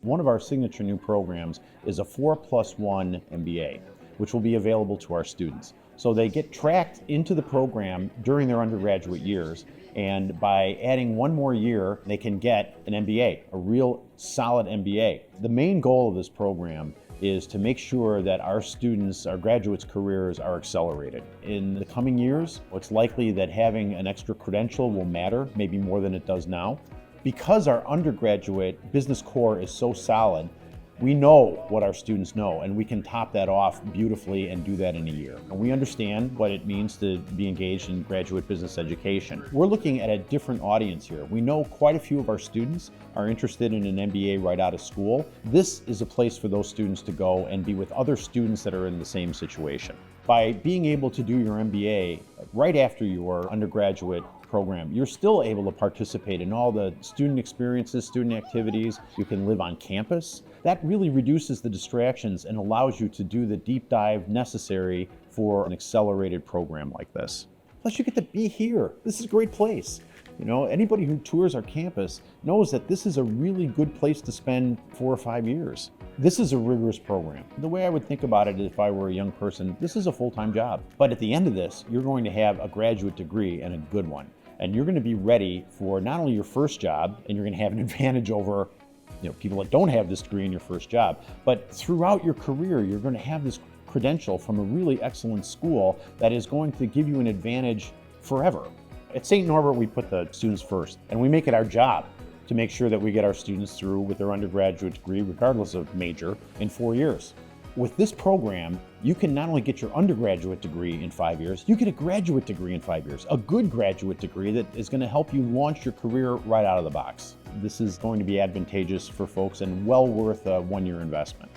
One of our signature new programs is a 4+1 MBA, which will be available to our students. So they get tracked into the program during their undergraduate years, and by adding one more year, they can get an MBA, a real solid MBA. The main goal of this program is to make sure that our students, our graduates' careers are accelerated. In the coming years, it's likely that having an extra credential will matter, maybe more than it does now. Because our undergraduate business core is so solid, we know what our students know, and we can top that off beautifully and do that in a year. And we understand what it means to be engaged in graduate business education. We're looking at a different audience here. We know quite a few of our students are interested in an MBA right out of school. This is a place for those students to go and be with other students that are in the same situation. By being able to do your MBA right after your undergraduate program, you're still able to participate in all the student experiences, student activities. You can live on campus. That really reduces the distractions and allows you to do the deep dive necessary for an accelerated program like this. Plus, you get to be here. This is a great place. You know, anybody who tours our campus knows that this is a really good place to spend 4 or 5 years. This is a rigorous program. The way I would think about it if I were a young person, this is a full-time job. But at the end of this, you're going to have a graduate degree and a good one. And you're going to be ready for not only your first job, and you're going to have an advantage over people that don't have this degree in your first job, but throughout your career, you're going to have this credential from a really excellent school that is going to give you an advantage forever. At St. Norbert, we put the students first, and we make it our job to make sure that we get our students through with their undergraduate degree, regardless of major, in 4 years. With this program, you can not only get your undergraduate degree in 5 years, you get a graduate degree in 5 years, a good graduate degree that is going to help you launch your career right out of the box. This is going to be advantageous for folks and well worth a 1-year investment.